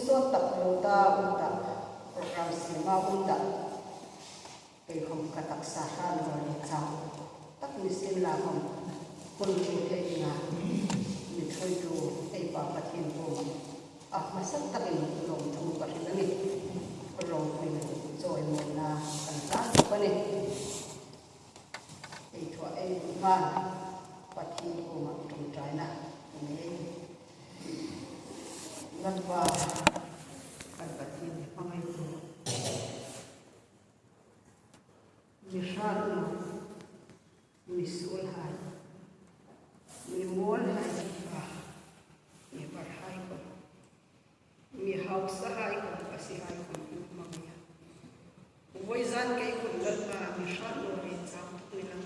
so taklota unta program sima unta cái không cả đặc sản rồi để chào tất nhiên xin là không quân chủ thế là mình thôi chủ cái bảo vật hiện của mà sắp tất nhiên lòng trong vật hiện này lòng mình rồi mình là cảnh giác của này cái chỗ ấy và vật hiện của mình trong trái này này lần qua cái vật hiện phong ấy Misal misul hai, mimol hai mi parhai ko, mi hausa hai ko, kasi hai ko mamaya. Uwaisan kay kundat na misal no rin sa nilang.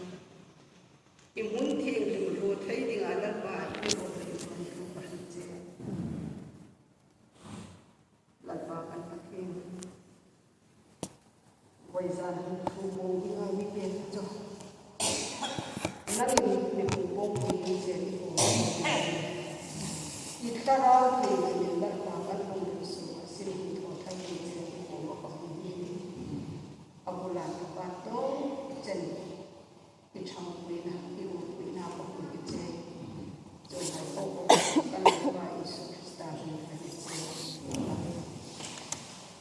Imunting limro thay di ngalan ba limro thay limro pahinje. Lalpakan paking. Uwaisan hubong ngay mi pen cho. Nang ni hubong ni se ni ko. Itara ke ni lalpakan hong su sin ko thay ni se ni ko ko ni. Abulan pa to chen icham kuina iu kuina ko ni che. Jo hai ko kan ba isu sta ni ni che.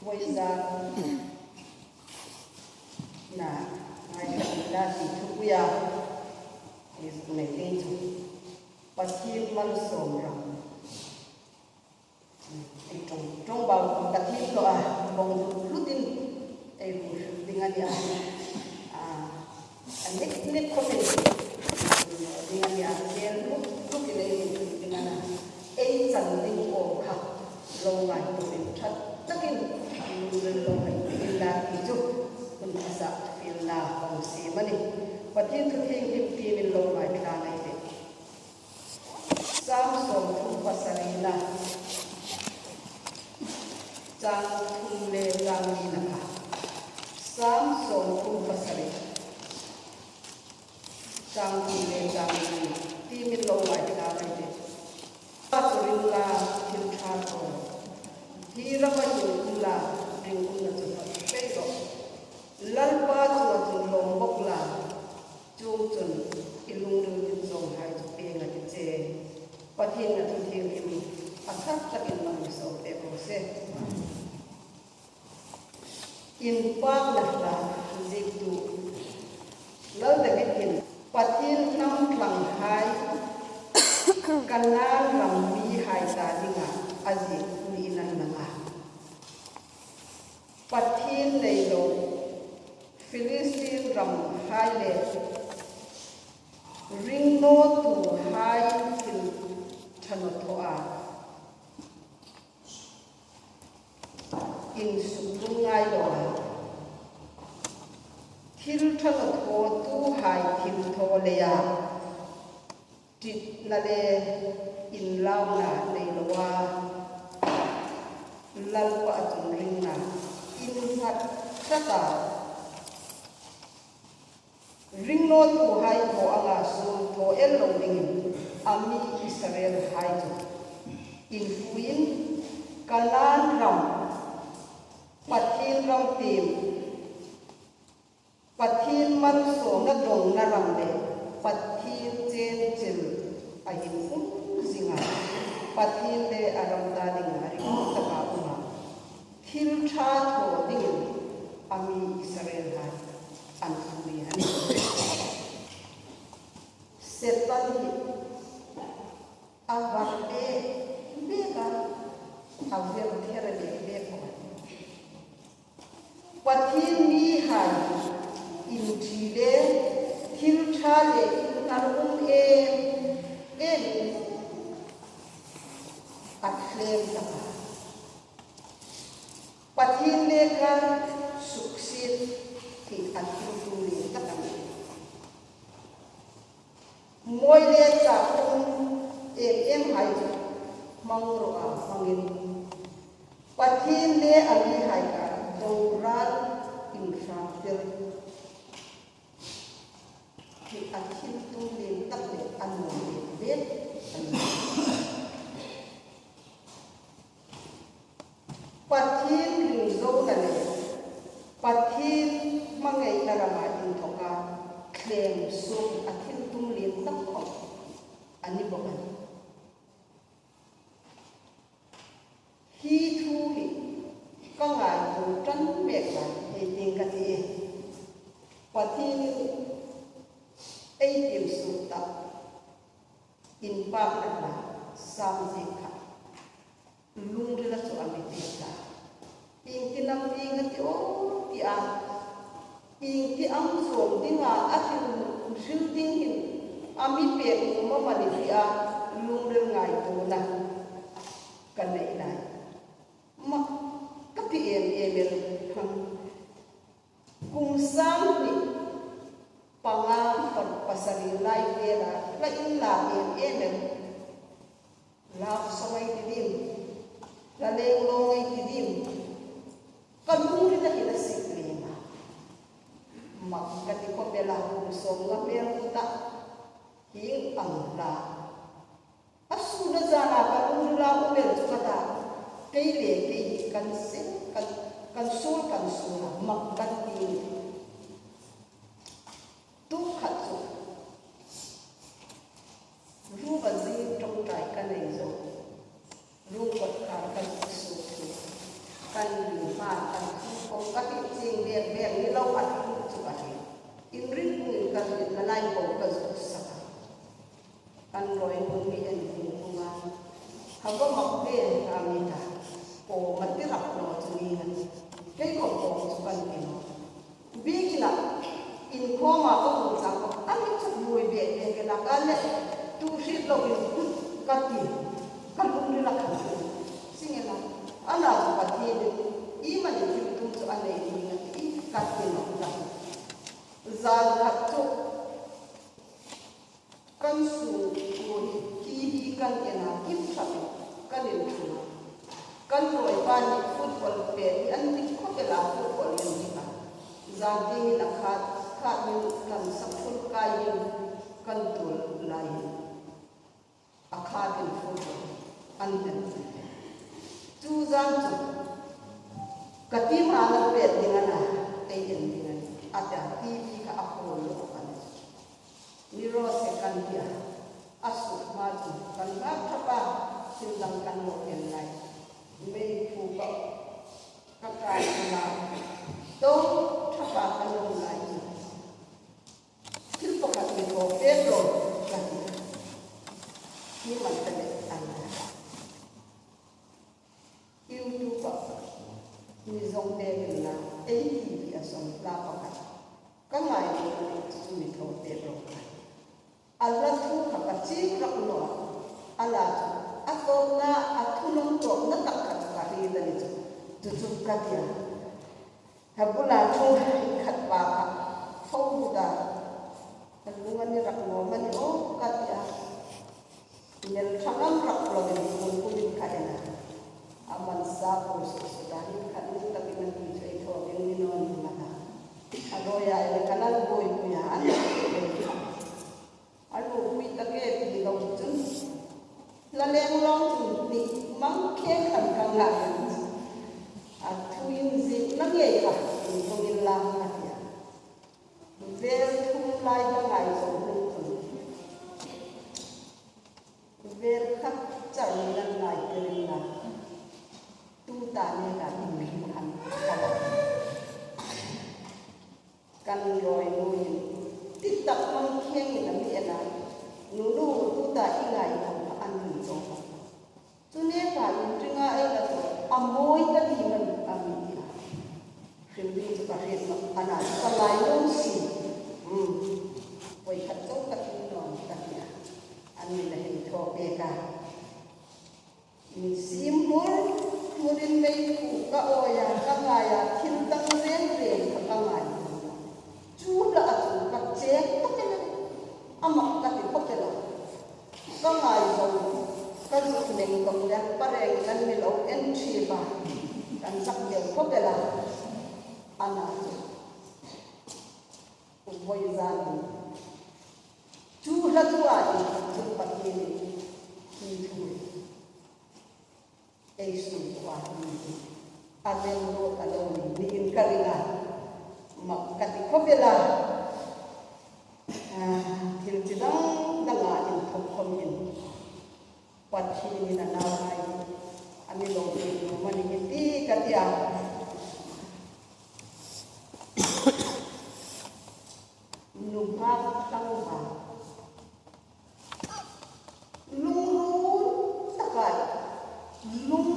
Uwaisan na ngay cả thì thu ya thì này lên chung bắt chim mal sồn rằng trong bao bắt chim lo bông lúc tin dengan dia nít có thể dengan dia lúc ini dengan chân linh cổ khắc lâu ngày của mình thật tất nhiên lâu ngày mình là ví dụ mình sẽ phiền là không xí mà đi và thiên thực hiện những gì mình lâu ngày là này đấy sam som thu pasarina trang thu le trang ni naka sam som thu pasarina trang thu le trang ni ti mình lâu ngày là này đấy pasarina thiên tha ko hi ra pa là ring kun na chu pero lalpa chu long bok la chu chun ilung ru jong hai chu pe nga ti che pathin na thu thim im athak takin mang so te bo se in pa na la zik tu lal de bikin pathin nam thlang hai kanan ram mi hai ta dinga azi ni nan na pathin nei lo Philistine ram hai le ring no tu hai til thano thoa in sung ngai lo til thano tho tu hai til tho le ya tit na le in lao na nei lo wa lal pa chung ring na in hat sata ring no tu hai ko anga su to el lo ding ami Israel hai tu in fuin kalan ram pathin ram tim pathin man so na dong na ram le pathin chen chil a hin kum singa pathin le aram ta ding ari ta ka uma thil tha tho ding ami Israel hai an ni ani setan hi awak beka awir thera de ko pathin ni hai in chile thil tha le kan e athlem ta pathin le kan suksit thì ăn tu liền tất cả mỗi đêm trả công em hay mong rồi mong in pathin le ali hay cả đầu ran in sang tel thì ăn tu liền tất cả ăn một biết zo na le pathil mangai narama in thoka klem so athil tum lim tak kho ani bokan hi thu hi ka ngai thu tran mek la he ting ka ti pathil ei tim su ta in pa la sam ji kha lung ri la so ami ti ta ing ti nam ti nga ti o ti a ing ti am som dinga athil sil ding hin ami pe mo ma ni ti a lung ri ngai tu na kan nei nai ma ka ti em kung sam ni pangam pasari lai vera la in la em la so ngai ti dim la leng lo ngai ti dim kan muri na ina siklima mak kati ko bela hu so nga mer ta hing ang la asu na zana ka uri la u mer chu kata kei le kei kan se kan sul mak kan ti tu khat su ru ban zi trong trai kan nei zo ru kot ka kan su tu kan li ma kan ko ka ti jing le ni lo at tu chu ka ti in rin ni kan na lai ko ka zu sa kan roi mun mi en ni ku ma ha ko mak be ka mi ta ko ma ti rak no chu ni han ke ko chu kan ni no bi ki la in ko ma ko mu sa ko an ni chu moi be ke la ka le tu shi lo ki ka ti kan ku ni la ka singela ana ka ti i ma ni tu chu an nei ni i ka ti no la za ka tu kan su ko ki hi kan ke na ki sa kan ni tu kan roi pa ni football pe an ni ko ke la football ni ka za ti ni la kha ni kan sa ful ka yin kan tu lai akha din football an den tu zan tu kati ma na pe dingana ai den dingan ata tv ka ako lo kan ni ro se kan dia asu ma tu kan ba thapa sindang kan lo en lai me pu ba ka ka na to thapa kan lo lai til po ka ni ko pedro ka ni man ta le ana YouTube ni zong de na ATV asom la pa ka ngai ni su ni tho te ro ala thu ka ka chi ra no ala a ko na a thu long to na ta ka ka ri da ni tu ka dia ha bu la thu khat pa ka phau da ta lu ni ra no ma ni o ka dia nel thangam ra lo ni mun ku ni ka na aman sa ko sudah kan tapi nanti saya itu yang ini non mana kalau ya ini kanal boy punya aduh kui tak di dalam tu lalu orang tu ni mangkeng kan kangal atu yang zin lagi ya untuk hilang dia ver tu lai jangai sombong tu ver kat cari dan lai kerana tu tanya kan ini kan kan roi mui titak mangkeng ni kami ada nulu tu tak ingai kan an ni tu tu ni kan tengah ada tu amoy tadi man kami dia sendiri seperti anak kalau yang si boleh kacau kacau non katnya an ni dah itu beka ni simbol murin may ka oya ka ngaya kintang ren ka ngaya chuda atu ka che pakela amak ka ti pakela ka ngaya zo ka zo neng ka mudan pareng kan milo entry ba kan sak de pakela ana boy zan chuda tuwa tu pakini ni tu Yesus Tuhan, ada yang lo kalau karina makati khopela thil chidang danga in thokkhom in pathi ni na nawai ami lo mani ti katia numha tangba lung takai lung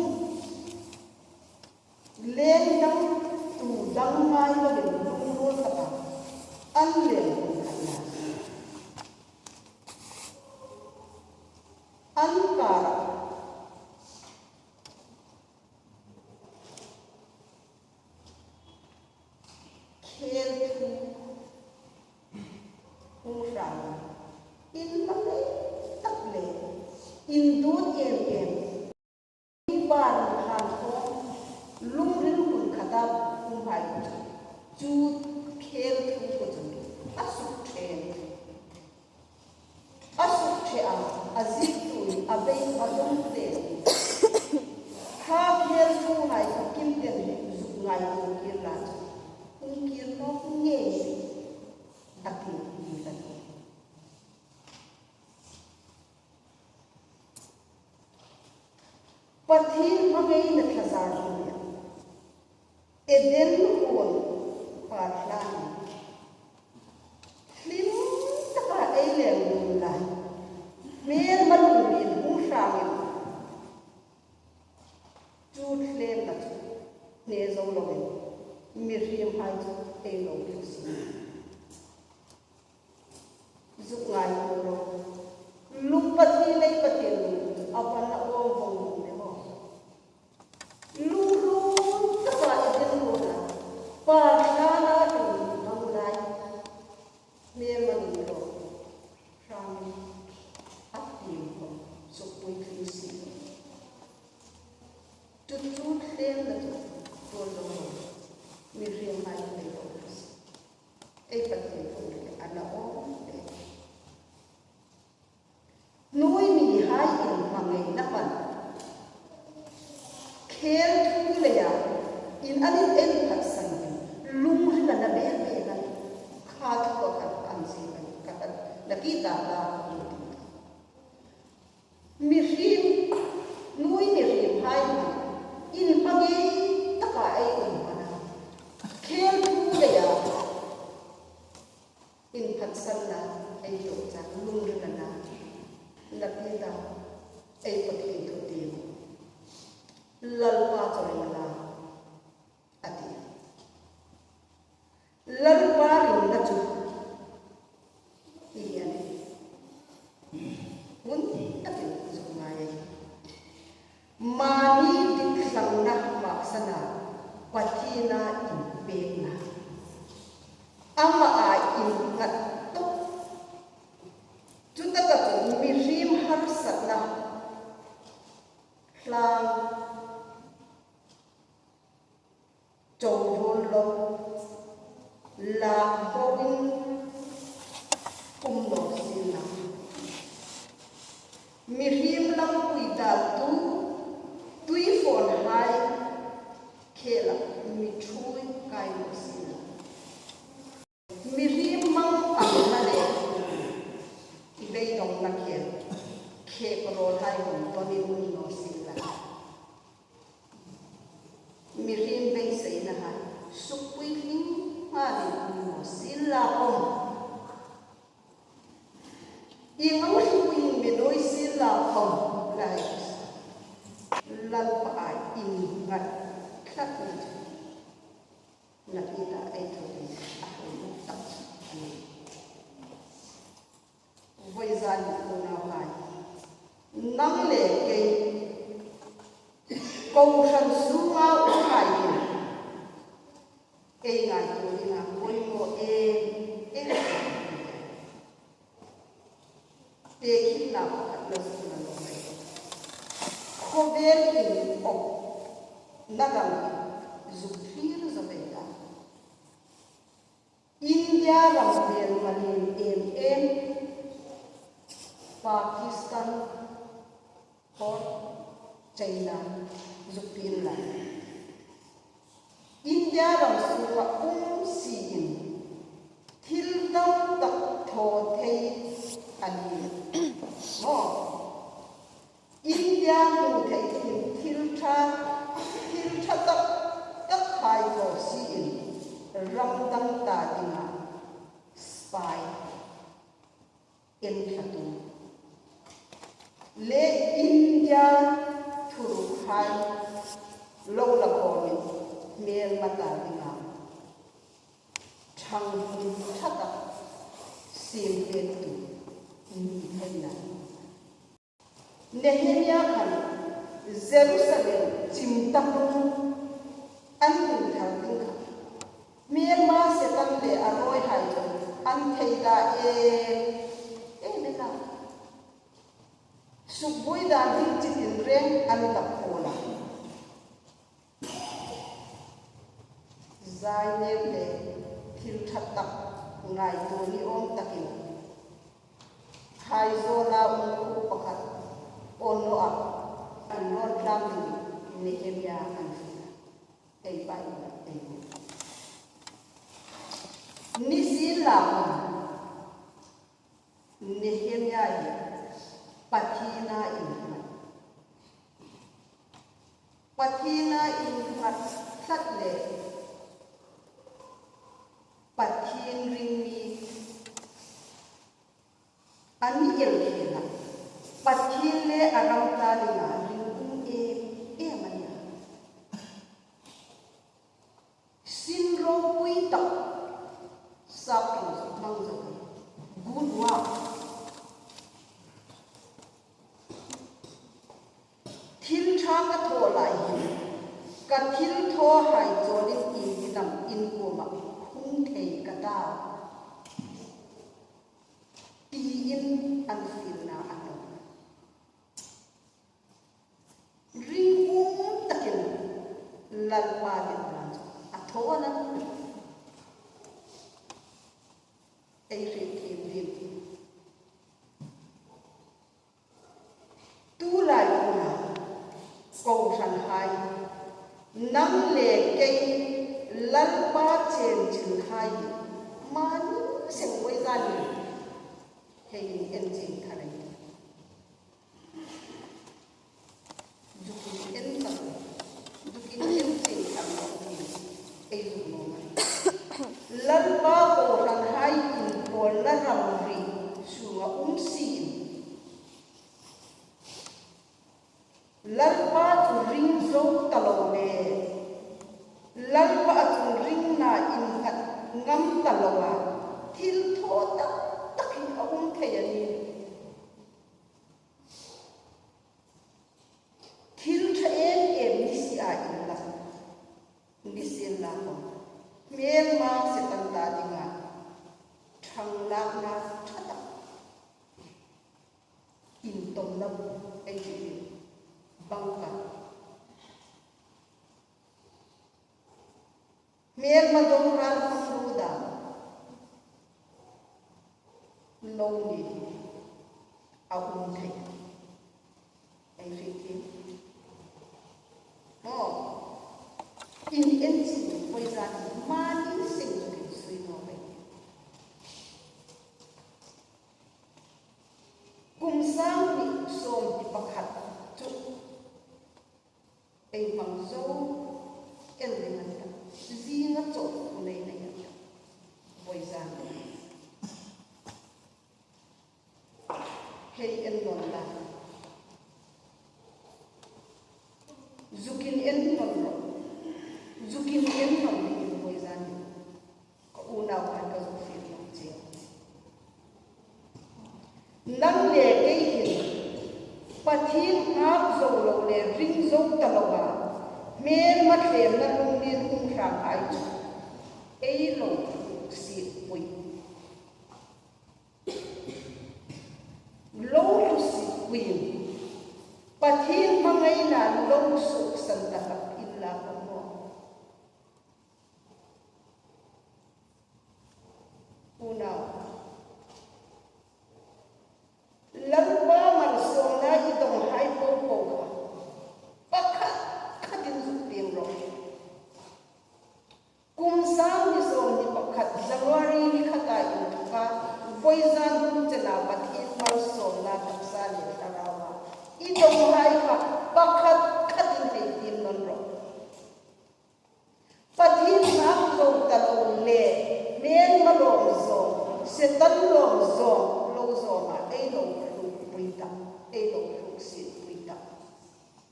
len dang tu dang mai lo lung takai an len khana an kara khel thu sang in mane tak le in dut em ban han ko lung rin kun khata kum hai chu khel thu ko chu asuk the azit tu abei adum te kha khel thu hai kim ten zu ngai ko kir la kun kir no nge taki ni la pathil magai na khazar ni eden kon patlan lim taka ele la mer malung in hu shangin chu thlem na ne zo lo mi riam hai e lo si zu ngai ko lo lung pathi nei pathil apan na o vong ne ho lu taka eden ko na pa na tu nang lai mer malung lo shang aktim ko so pui krisi tu thlem na to lo mi riam hai nei lo e pathi ko ana o nuôi mi hai in mangai na pan khel thu le ya in anin en phat san lung ri na be be na kha thu ko kan si ka na ki ta la mi rim nuôi mi rim hai na in mangai ta ka ai in pana khel thu le ya in phat san na ai to cha lung ri na lapida ai pathi to ti lalpa chorela ati lalpa rin na chu iyan mun ati zumai mani diklang na maksana pathina in pena ama a in ngat Jutaka mi rim har satna lang chong hol lo la hoin kum lo sina mi rim lam pui da tu tui fon hai khela mi thui kai lo sina mi rim mang ang na le đây đồng là khe pro thai hồn to ni mun no sila mi rim bei sei na ha su pui ling ma ni no sila om i ngau su pui me noi sila om lai lan pa ai in ngat khat na ita ai to a ho tak ani voi gian ko na hai nang le ke ko san su nga u hai e ngai ko ina voi mo e te ki na ka na su na no mai ko ver in o na ga zu phir za be ta India ram vel malin em Pakistan और China, Japan, India India ram suwa si in thil tam tak tho thei ani mo India mu thei thil tha tak tak khai lo si in ram dang ta dinga spy in thatu le India thuru khai lo la ko ni mel mata dinga thang in thata sim len tu ni henna Nehemia kan Jerusalem chimtam an tin thar dinga Myanmar se tan le aroi hai an theida mena subui da din chitin reng an da kola zai ne le thil that tak ngai tu ni om takin hai zo la mu pakhat on no up an non lam ni Nehemia an ei bai la ei Nisi lama Nehemia pathina in sat le pathin ring mi ani el khela pathin le aram ta linga ring e mania sin ro pui tak sapang mang zo gunwa thil tha ka tho lai ka thil tho hai zonin in dam in ko ma khung thei ka da ti in an fil na ato ring takin lal pa le ran atho na ei re thêm rin tu lai na câu san hai nang le cây lal pa chen chin khai man se wei za ni hei en jing khalai dukin en jing kam ni ei du no lal pa ko san hai in pol la ram ri suwa si lal pa tu ring zo talo le lal pa tu ring na in kat ngam talo wa thil tho tak takin ahum thayani thil tha ni si a in la ni sin la ko mel ma se tan ta dinga thang la na thata in tom lam ai ji bangka mel ma dong ran fruda lo ni ahum thai ai fikin no in enchi poi ra mani sing ki sui no me kum sang ni som ti pakhat chu ei mang zo el le man ta zi na cho nei nei ya poi ra hei en non la zukin en non ni poi ra ni ko una wa ka zo fi no che nang le cái hin pathin ap zo lo le ring zo ta lo ba mer ma thlem na lung ni lung khang ai ei lo si pui lo si pui pathin ma ngai na lo su san ta ka illa ko mo una lalba man so na i dong hai po po pakhat khatin su ping ro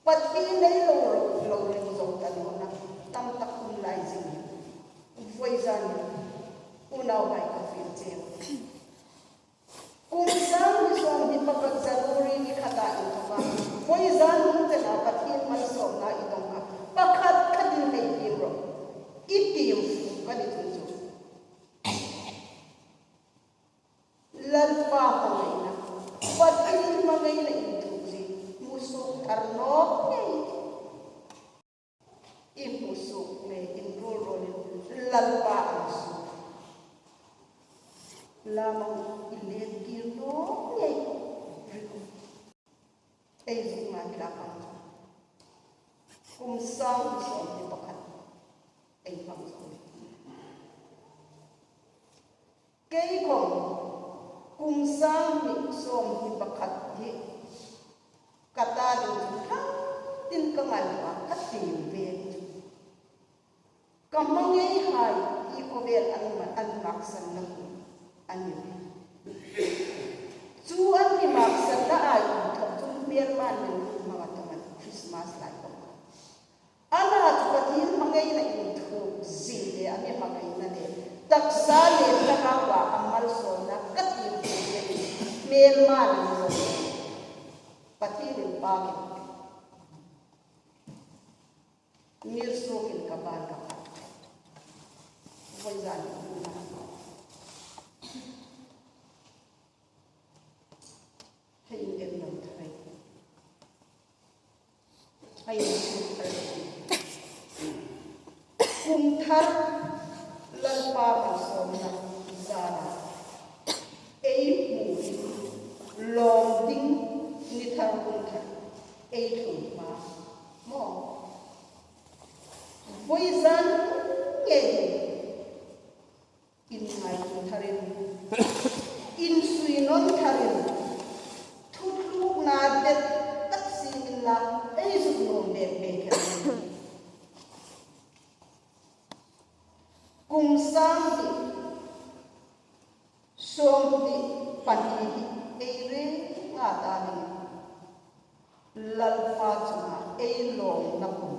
Pati nei lo ring zong tan na tam tak kun lai jing voi zan unau bai ka fil chen kum sang ni som hi pakat zaruri ni khata in ka voi zan mun te na pati man som na i dong ka pakhat khadin nei pi ro i pi ka ni chu chu lan pa ko nei na pati ma nei na i chu ji musu karno nei i musu me in ro lan pa ang su lamang ilet giro nei ei zu ma kila kang kum sang som ni pakhat ei pang som kei kong kum sang ni som ni pakhat hi kata ding thang tin ka ngal pa khatim ve kamangai hai i ko vel an maksan na ani chu an ni maksan na ai thok chung ber man ni mga taman Christmas lai ko ana chu patin mangai na in thu zin de ani makai na de taksa le ta ka wa amal so na katin de mel man ni patin pa mirso kin kabal ka voi zan hay ngel nam thai hay kum thar lan pa ma som na zana ei mu lom ding ni thar kum thar ei thum ma mo voi zan ngel in ngai tharin in sui non tharin thutlu na det tak sin la ei zu no be be ke kum sang di som di pani ei re nga ta ni lal pa chuma ei long na kum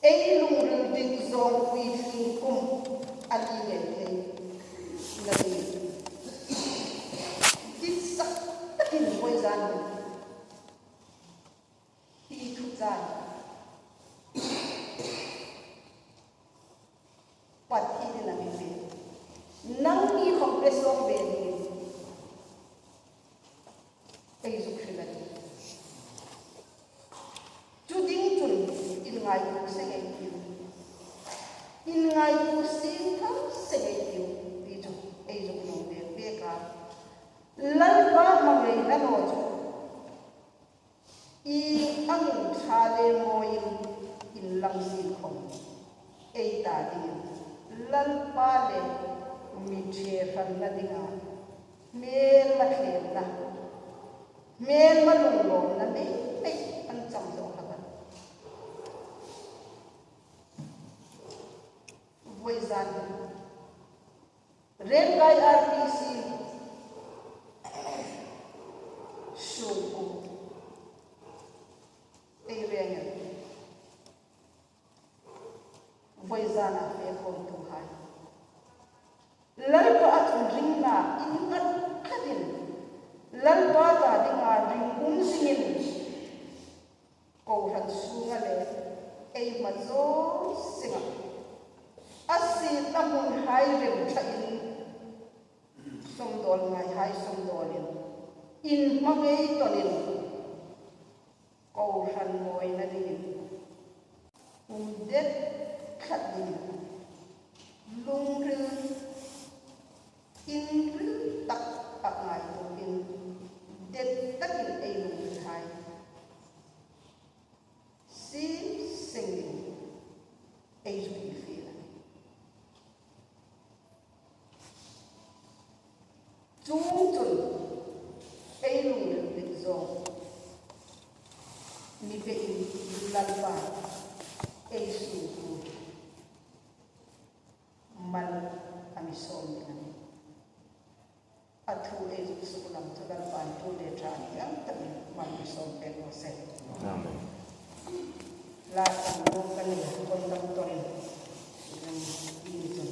ei lung ru ding zong wi fin kum ali ne thei na ni dit sak takin voi zan hi thu zan pat hi de na mi be nang ni compresso be ni ei zu khila ni chu ding chun in ngai ku se ngai ki in ngai ku sin tham se ngai ki ti chu ei zu no be be ka lal ba ma ngai na no chu i ang tha le mo in lang sin khom ei ta ding lal pa le mi che fan na dinga mel ma khlem na mel ma lung lom na me me an cham zo ka ba voi zan ren kai RTC show ko ei reng voi zan a fe kom tu hai lal pa at ring na in at khadin lal pa ta dinga ring kum singin ko ran su nga le ei ma zo singa asi tamun hai rem tha in som dol ngai hai som dol in magei tonin ko ran moi na ding det khadin lung ru in ru tak pak ngai to in det takin ei lung hai si singing ei ju fi chung chun ei lung ru zo ni be in lan pa ei su man ami som ni thu e su lam thu dal pan thu de tra yang tan man som pe no se Amen. la tan no kan ni kon dam ton nan ni ton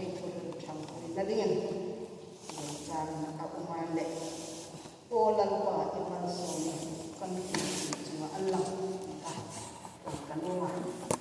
e thu cham ko na dingen jan ka uman le o lan pa ti man som kan ki chu Allah ka kan no